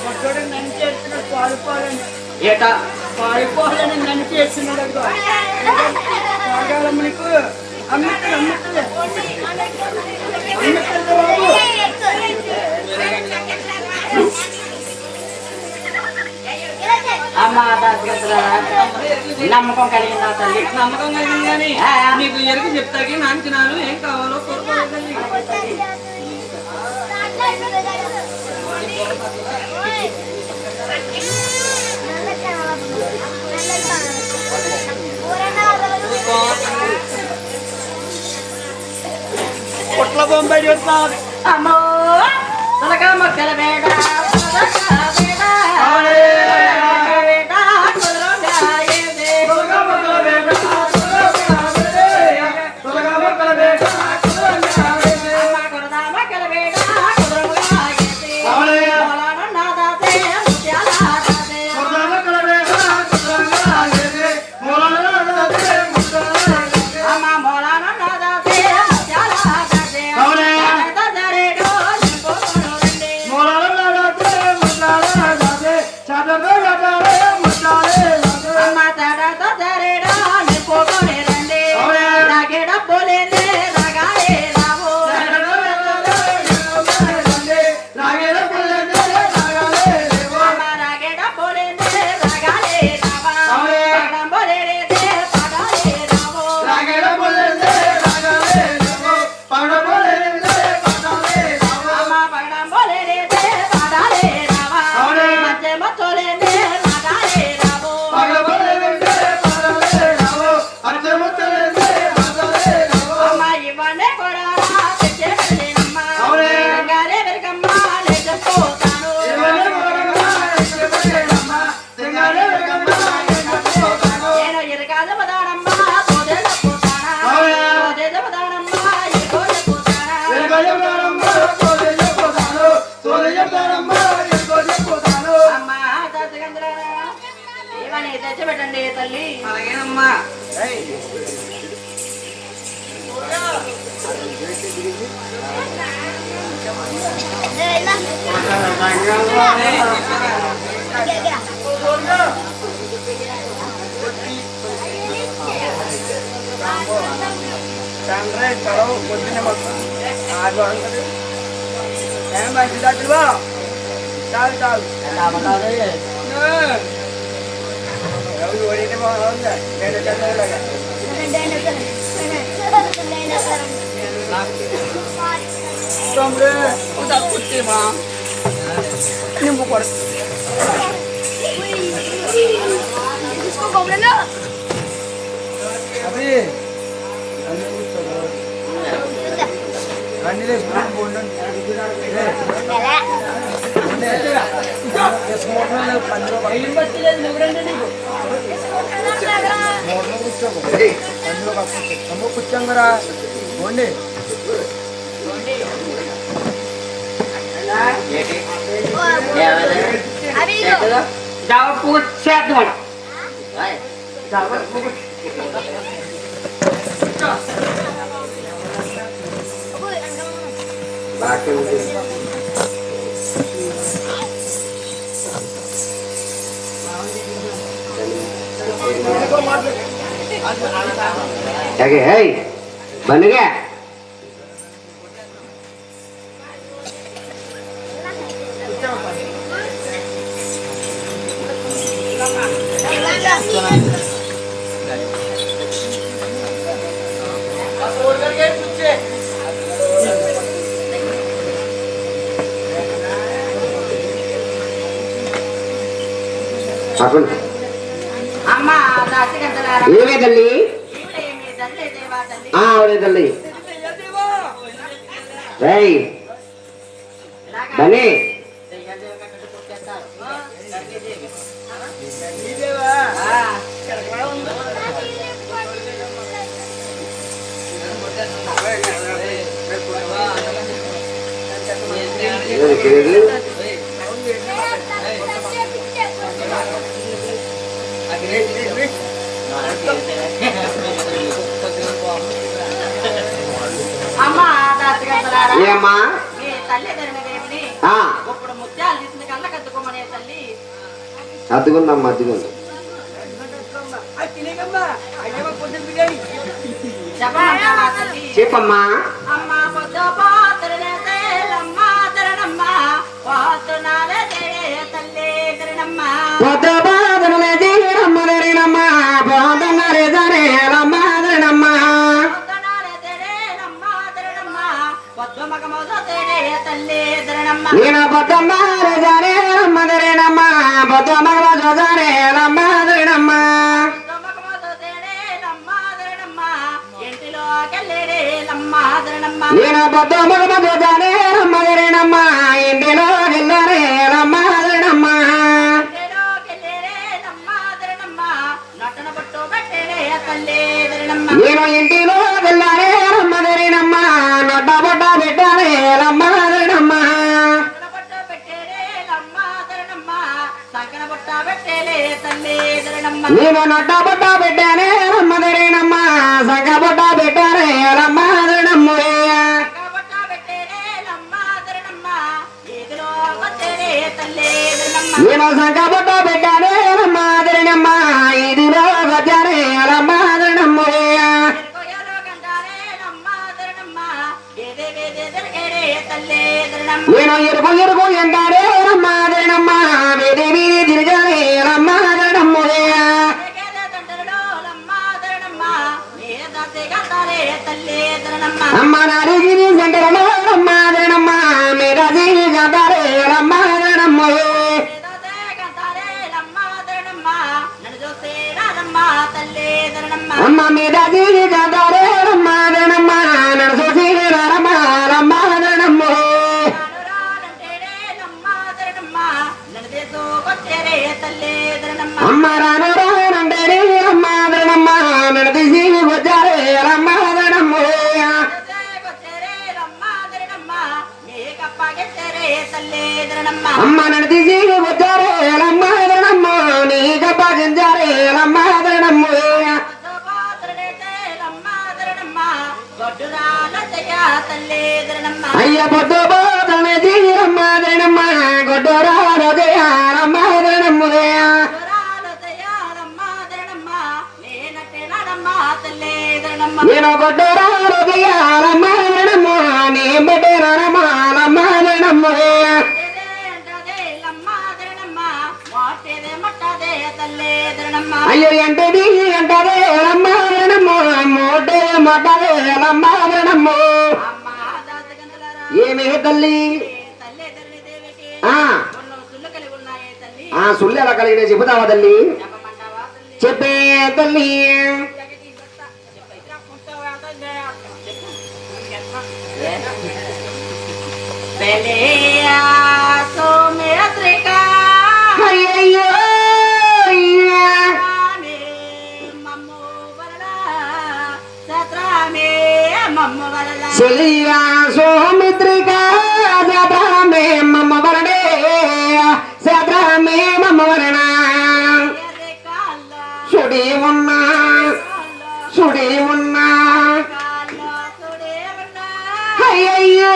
మొట్టోడు నన్ను చేస్తున్నాడు పాడుకోవాలని ఏటా పాడుకోవాలని నన్ను చేస్తున్నాడు అనుకో నీకు అమ్మిస్తాడు అమ్మిస్తాడు బాబు అమ్మా దాచిగంతులారా నమ్మకం కలిగిందా తల్లి నమ్మకం కలిగింది కానీ నీకు ఎరుకు చెప్తాకి నాంచినాలు ఏం కావాలో కోరుకోవాలి పొట్ల బొంబాయి చూస్తాను అమ్మో తలగా మొక్కల వేడ తెచ్చిపెట్టండి తల్లి. అలాగేనమ్మా. చదువు పొద్దున్న మంచి దాచువా చాలు చాలు ఎవరు ఓడితే బాగుందా నేను చదవలేగా తమ్ముడు నింపు కొడు అవి అన్ని కూర్చోంగరా పోండి బన్నుగా అమ్మా ఏమే తల్లి అవునే తల్లి రై బని అమ్మా ఏమ్మా మీ తల్లి ధర్మదేవిని ఆ ఇప్పుడు ముత్యాలు తీసిన కళ్ళ కద్దుకోమనే తల్లి అద్దుకుందమ్మా అద్దుకుంది చెప్పమంటావా తల్లి చెప్పమ్మా అమ్మ పొద్దు పాత్రలే అమ్మ తరణమ్మ పాత్రనాలే తల్లి తరణమ్మ పొద్దు బాధనలే తీరమ్మ దరినమ్మ పోతన్నరే జరే రమ్మ దరినమ్మ పొద్దు మగ మొదలు తల్లి తరణమ్మ నేను పొద్దమ్మారే జరే రమ్మ దరినమ్మ పొద్దు మగ జరే రమ్మ దరినమ్మ నేను పొద్దు మగ జరే రమ్మ దరినమ్మ ఇంటిలో గిల్లరే రమ్మ దరినమ్మ నేను ఇంటిలో వెళ్ళారే రమ్మ దరినమ్మ నొట్ట బొట్ట పెట్టారే రమ్మ దరినమ్మ నేను నొట్ట బొట్ట పెట్టానే రమ్మ దరినమ్మ సంగ బొట్ట పెట్టారే రమ్మ దరినమ్మ నేను సంగ బొట్ట పెట్టానే రమ్మ దరినమ్మ ఇదిలో వచ్చారే రమ్మ దరినమ్మ నేను ఎరుపు ఎరుపు ఎంటారే రమ్మ దరినమ్మ వీధి వీధి తిరిగారే రమ్మ దరినమ్మ అమ్మ నాలుగిరి సెంటర్లో రమ్మ దరినమ్మ మీద గంటారే రమ్మ దరినమ్మ అమ్మ మీద గంటారే రమ్మ దరినమ్మ నన్ను చూసి రమ్మ రమ్మ దరినమ్మ అమ్మ రాను రానంటే రమ్మ దరినమ్మ నన్ను తీసి వచ్చారే రమ్మ దరినమ్మ అమ్మ నన్ను తీసి వచ్చారే రమ్మ దరినమ్మ నీ గప్పించారే రమ్మ దరినమ్మ అయ్య పొద్దు పోతనే తీరమ్మ దరినమ్మ గొడ్డోరా రజయ రమ్మ దరినమ్మ నేను గొడ్డోరా రజయ రమ్మ దరినమ్మ నీ బిడ్డే రమ్మ రమ్మ దరినమ్మ అయ్యో ఎంటది ఎంటదే రమ్మ దరినమ్మ మోటే మొట్టదే రమ్మ దరినమ్మ ఏమి తల్లి ఆ సుళ్ళు ఎలా కలిగిన చెబుతావా తల్లి చెప్పే తల్లి అయ్యయ్యో చెలియా సోమిత్రిక సద్రామే మమ్మ వరణే సద్రామే మమ్మ వరణ సుడి ఉన్నా సుడి ఉన్నా అయ్యయ్యో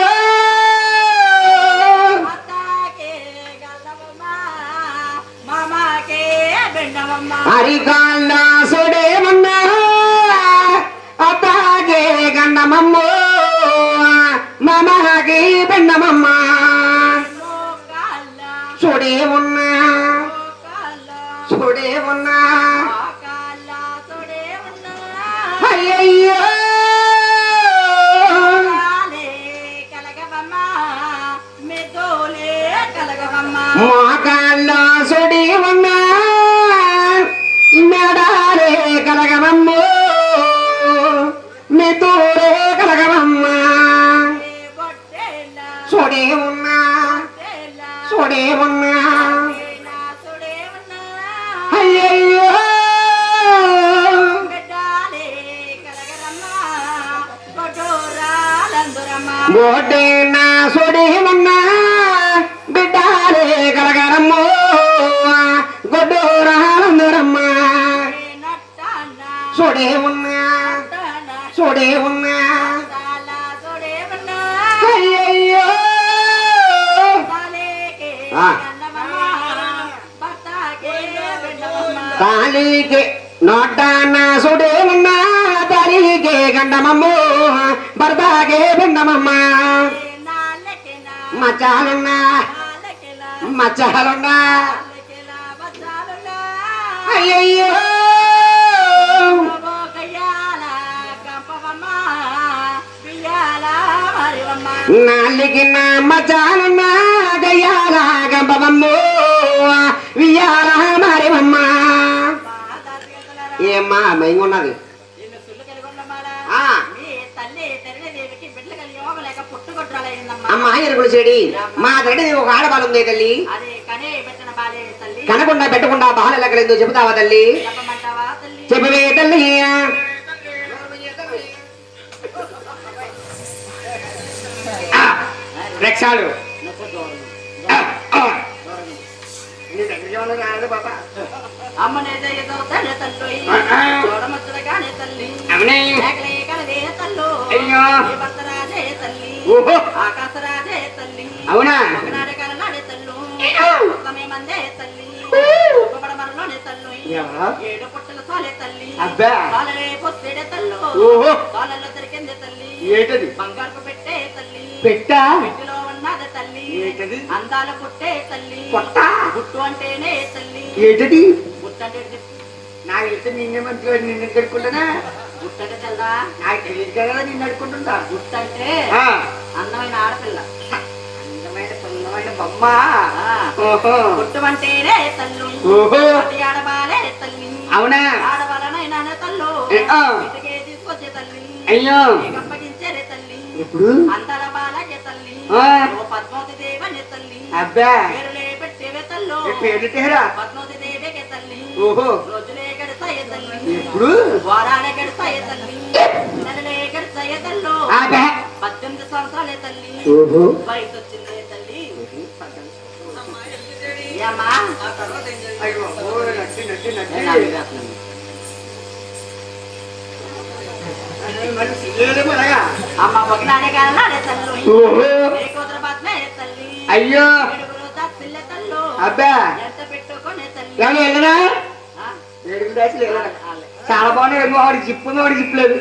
అరికాళ్ళ సుడే ఉన్నా అబ్బాగే గండమమ్మ మామకి బెండమమ్మ చూడే ఉన్నా చూడే ఉన్నా అయ్యయ్యో మోకాళ్ళ సుడి ఉన్నా మెడాలే కలగమమ్మ మెతూరే కలగమమ్మ చూడే ఉన్నా చూడే ఉన్నా అయ్యయ్యో గోటే నా సుడి ఉన్నా బిడ్డాలే కలగరమ్మ గొడ్డోరాలందరమ్మ చూడే ఉన్నా చూడే ఉన్నా అయ్యయ్యో ఆ. భర్తకే బిడ్డమమ్మ. తాలికి నోటాన సుడేమన్నా తలికే గండమమ్ము భర్తకే భిన్నమమ్మ నాళ్ళకెలా మచాలున్నా నాళ్ళకెలా మచాలున్నా నాళ్ళకెలా బజారులా. అయ్యయ్యో గయ్యాల కంపవమ్మ బియ్యాల మరివమ్మ. నాలికి నా మచాలున్నా గయ్యాల గంపమమ్ము వియ్యాల మారివమ్మ. ఏమ్మా మైంగున్నది నిన్ను సుళ్ళు కలిగి ఉండమాలా. ఆ. మీ తల్లి తెరదేవికి బిడ్డలు కలిగి యోగలేక పుట్టుకొట్టాలయ్యిందమ్మా. అమ్మా ఎరుగుడు చెడి మా తల్లి ఒక ఆడబాలు ఉంది తల్లి అది కనే పెట్టిన బాలే తల్లి. కనకుండా పెట్టకుండా బాలు ఎక్కడెందుకు చెబుతావా తల్లి చెప్పమంటావా తల్లి? చెప్పవే తల్లి రక్షాలు అమ్మనేదో ఏదో తల్లి తల్లి చూడమచ్చుడగానే తల్లి అవునే కలదే తల్లు అయ్యో భర్తరాజే తల్లి ఓహో ఆకాశరాజే తల్లి అవునా ఒకనాడే కలనాడే తల్లు సమయ మందే తల్లి ఉపపడమరలోనే తల్లు ఎవరా? ఏడు పుట్టల సోలే తల్లి అబ్బా సోలలే పొత్తేడే తల్లు ఓహో సోలల్లో దొరికిందే తల్లి ఏంటది బంగారు పెట్టే తల్లి పెట్టా పెట్టిలో ఉన్నది తల్లి ఏంటది అందాల పుట్టే తల్లి పొట్ట గుట్టు అంటేనే తల్లి ఏంటది గుట్టు అంటే నాకు తెలిసి నిన్నే మంచిగా నిన్ను కడుక్కుంటానా గుట్టు అంటే తెల్దా నాకు తెలియదు కదా నిన్ను అడుక్కుంటుంటా గుట్టు అంటే ఆ, అందమైన ఆడపిల్ల అందమైన సుందరమైన బొమ్మ ఆ, ఓహో గుట్టు అంటేనే తల్లు ఓహో అతి ఆడబాలే తల్లి అవునా ఆడవాళ్ళనైనా తల్లు ఆ. ఇంటికే తీసుకొచ్చే తల్లి అయ్యో గంపగించేరే తల్లి ఇప్పుడు అందాల బాలకే తల్లి ఆ. ఓ పద్మావతి దేవనే తల్లి అబ్బా పేరులే పెట్టేవే తల్లు పేరు తేరా పద్మావతి దేవికే తల్లి ఓహో రోజులే గడతాయే తల్లి ఇప్పుడు వారాలే గడతాయే తల్లి నెలలే గడతాయే తల్లు అబ్బా 18 సంవత్సరాలే తల్లి ఓహో వయసు వచ్చిందే తల్లి ఏమ్మా అయ్యో ఓ, నచ్చి నచ్చి నచ్చి మరి సిగ్గేదేమో అలాగా. అమ్మ ఒకనాడే కాలనాడే తల్లు ఓహో ఏ కూతురు బద్లే తల్లి అయ్యో ఏడుగురు దచ్చిల్లే తల్లు అబ్బా ఎంత పెట్టుకునే తల్లి ఎవరు వెళ్ళనా ఆ? ఏడుగు దాచి లేదా ఆలే. చాలా బాగున్నాయి ఏమో వాడి జిప్పు ఉంది వాడి జిప్ లేదు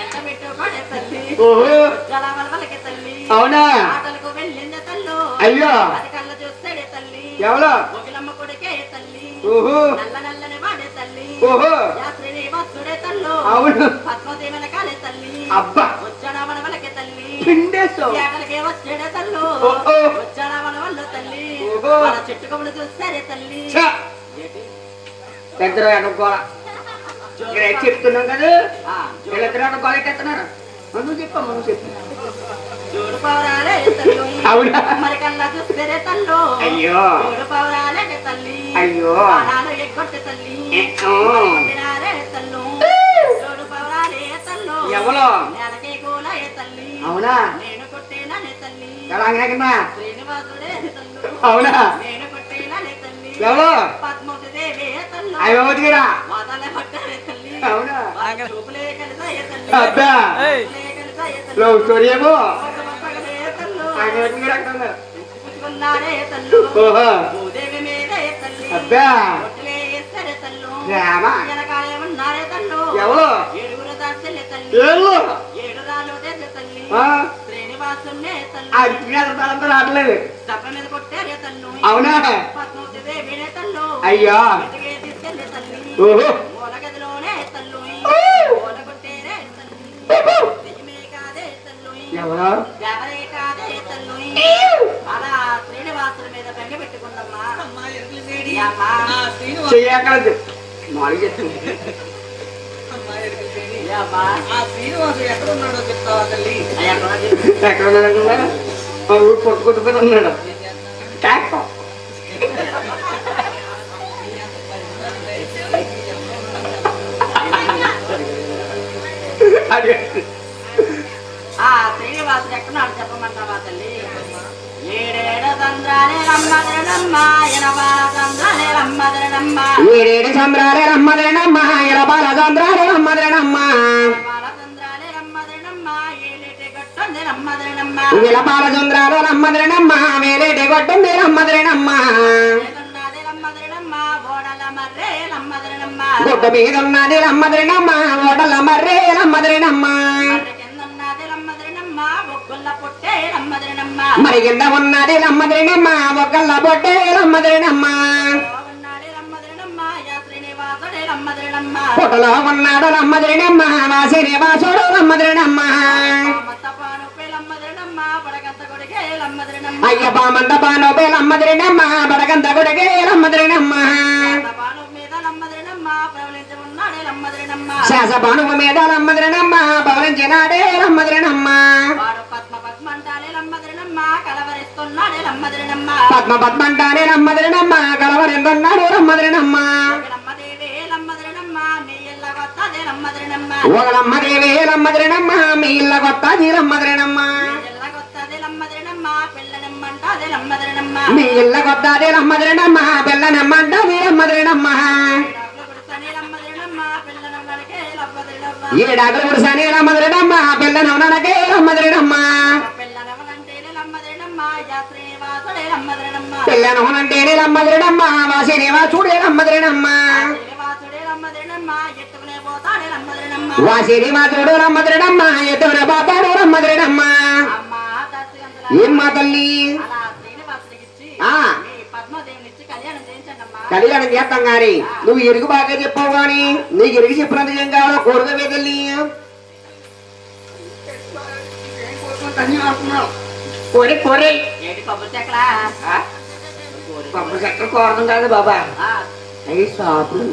ఎంత పెట్టుకునే తల్లి ఓహో జలవలవలకే తల్లి అవునా ఆటలకు వెళ్ళిందే తల్లు అయ్యో అది కళ్ళ చూస్తాడే తల్లి ఎవరు ఒకలమ్మ కొడుకే తల్లి ఓహో నల్ల నల్లని వాడే తల్లి ఓహో యాత్రిని వస్తుడే తల్లు అవును పద్మతి వెనకాలే తల్లి అబ్బా వచ్చాడా వలవలకే తల్లి పిండేస్తావు ఏటలకే వచ్చాడే తల్లు ఓహో. వచ్చాడా వలవల్ల తల్లి ఓహో. వాళ్ళ చెట్టు కవులు చూస్తారే తల్లి ఛ! ఏంటి? దగ్గర అనుకోవాలా ఇక్కడ ఏం చెప్తున్నాం కదా ఆ, వీళ్ళిద్దరు అనుకోవాలి ఎత్తున్నారు నువ్వు చెప్పమ్మా నువ్వు చెప్పు జోడు పౌరాలే తల్లు అవునా? మరి కల్లా చూస్తారే తల్లు అయ్యో జోడు పౌరాలే తల్లి అయ్యో ప్రాణాలు ఎగ్గొట్టే తల్లి ఓ. కొట్టినారే తల్లు జోడు పౌరాలే తల్లు ఎవరు నెలకే కూలే తల్లి అవునా నేను కొట్టేనానే తల్లి ఎలా అంగనకన్నా శ్రీనివాసుడే తల్లు అవునా నేను కొట్టేనానే తల్లి ఎవరు పద్మవతి దేవి తల్లు అయ్యోదిరా వాదలే పట్టారే తల్లి అవునా వాళ్ళ చూపులే కలిసాయే తల్లి అబ్బా చూపులే కలిసాయే తల్లి లవ్ స్టోరీ ఏమో పగలే తల్లు అంగనకన్నా పుచ్చుకున్నారే తల్లు ఓహో భూదేవి మీదే తల్లి అబ్బా కొట్టులే వేస్తారే తల్లు రామా వెనకాలే ఉన్నారే తల్లు ఎవరు ఏడుగురు దాచెల్లే తల్లి ఏళ్ళు ఏడు రాళ్ళు దేశ తల్లి ఆ? శ్రీనివాసునే తల్లి అది తినేదంతా రావట్లేదు సభ మీద కొట్టారే తల్లు అవునా పద్మవతి దేవినే తల్లు అయ్యో ఇంటికే తీసుకెళ్ళే తల్లి ఓహో మూల గదిలోనే తల్లు మూల కొట్టేరే తల్లి దెయ్యమే కాదే తల్లు ఎవరు దేవరే కాదే తల్లు అలా శ్రీనివాసుల మీద బెంగ పెట్టుకుందమ్మా ఈ అమ్మా చెయ్యకలేదు మాకు చెప్తుంది ఈ అమ్మా శ్రీనివాసు ఎక్కడ ఉన్నాడో చెప్తావా తల్లి? అయ్యా కూడా చెప్పు. ఎక్కడ ఉన్నాడనుకున్నా మా ఊరు కొట్టుకుంటూ ఉన్నాడు ట్యాక్స్ అది ఆ శ్రీనివాసుడు ఎక్కడున్నాడు చెప్పమంటావా తల్లి ఏడేడు తంద్రాలే రమ్మదరనమ్మ ఎనబాల తంద్రాలే రమ్మదరనమ్మ ఏడేడు సంబరాలే రమ్మదనమ్మ ఎరబాల సంబరాలే రమ్మదనమ్మ బాల తంద్రాలే రమ్మదరనమ్మ ఏలేటి గట్టొంది రమ్మదరనమ్మ ఎలబాల సంబరాలు రమ్మదనమ్మ వేలేటి గొట్టం మీరమ్మదరేనమ్మ గుడ్డ మీద ఉన్నది రమ్మదరేనమ్మ ఓడల మర్రే రమ్మదరేనమ్మ మరి కింద ఉన్నది రమ్మదరేనమ్మ ఒక్కళ్ళ బొట్టే రమ్మదరేనమ్మ పొట్టలో ఉన్నాడు రమ్మదరేనమ్మ నా శ్రీనివాసుడు రమ్మదరేనమ్మ అయ్యప్ప మండపాను పేలమ్మదరేనమ్మ బడగంత గుడిగే రమ్మదరేనమ్మ శాసపానువు మీద రమ్మదరేనమ్మ పవలించినాడే రమ్మదరేనమ్మ పద్మ పద్మంటానే రమ్మదరేనమ్మ కలవరెందున్నాడు రమ్మదరేనమ్మ ఒకలమ్మదేవే రమ్మదరేనమ్మ మీ ఇళ్ళ కొత్తది రమ్మదరేనమ్మ మీ ఇళ్ళ కొత్తది రమ్మదరేనమ్మ పిల్లనమ్మంటది రమ్మదరేనమ్మ ఏడాకులు గుడిసని రమ్మదరేనమ్మ పిల్లనవనకే రమ్మదరేనమ్మ పిల్లనవనంటేనే రమ్మదరేనమ్మ మా శ్రీనివాసుడే రమ్మదరేనమ్మ వా శ్రీనివాసుడు రమ్మదరేనమ్మ ఎత్తున పోతాడు రమ్మదరేనమ్మ ఏమ్మా తల్లి కళ్యాణం చేస్తాం గాని నువ్వు ఎరుగు బాగా చెప్పావు గాని నీకు ఎరుగు చెప్పినందుకు ఏం కావాలో కోరుగా తల్లి కోరి కోరి కొబ్బరి చెక్కలు కోరడం కాదు బాబా అవి షాపులు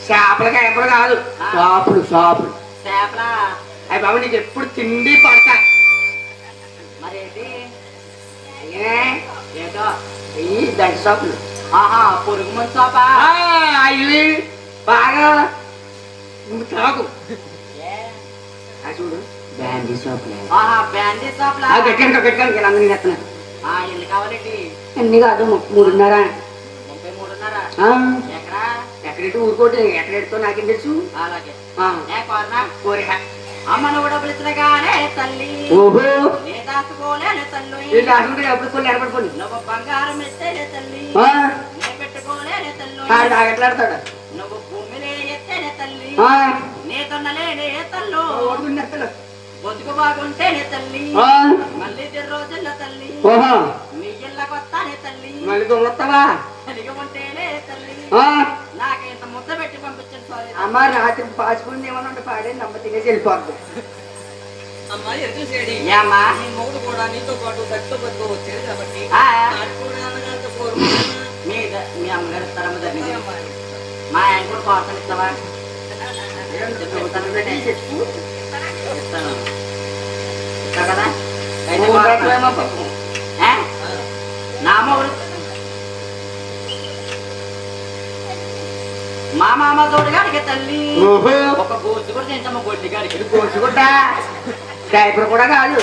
చేపలకి ఎప్పుడు కాదు షాపులు షాపులు అవి బాబు నీకు ఎప్పుడు తిండి పడతా దండ షాపులు పురుగు మందు షాపా అవి బాగా తాగు చూడు బ్యాండీ షాపులు బ్యాండీ షాప్లా గట్టాను గట్టాను అందరినీ చెప్తున్నారు ఎన్ని కావాలండి ఎన్ని కాదు 3:30 33.5 ఎక్కడా ఎక్కడెట్టు ఊరుకోటి ఎక్కడెడుతో నాకేం తెలుసు అలాగే కోరిక అమ్మను డబ్బులు ఇచ్చినగానే తల్లి ఓహో నే దాచుకోలేని తల్లి ఎప్పుడు కొన్ని ఏర్పడుకోండి నువ్వు బంగారం ఎత్తేనే తల్లి నే పెట్టుకోలేని తల్లి ఎట్లాడతాడు నువ్వు భూమిలే ఎత్తేనే తల్లి నే తొన్నలేనే తల్లు బతుకు బాగుంటేనే తల్లి మళ్ళీ రోజుల తల్లి ఓహో నీ ఇళ్ళ కొత్తానే తల్లి మళ్ళీ దొంగతావా కలిగి ఉంటేనే తల్లి నాకేంత ముద్ద పెట్టి పంపించండి సారీ అమ్మ రాత్రి పాచిపోయింది ఏమన్నా ఉంటే పాడే నమ్మ తినేసి వెళ్ళిపోద్దు అమ్మాయి ఎదురు చేడి ఏమ్మా నీ మొగుడు కూడా నీతో పాటు గట్టు బతుకు వచ్చేది కాబట్టి మీ అమ్మగారు ఇస్తారమ్మ దగ్గర మా ఆయన కూడా కోరతలు ఇస్తావా ఇస్తాను ఇస్తా కదా నా మొగుడు మా మామ తోడుగాడికి తల్లి ఒక గోసు కూడా తింటామా గొడ్డి గారికి కోసుకుంట డైపర్ కూడా కాదు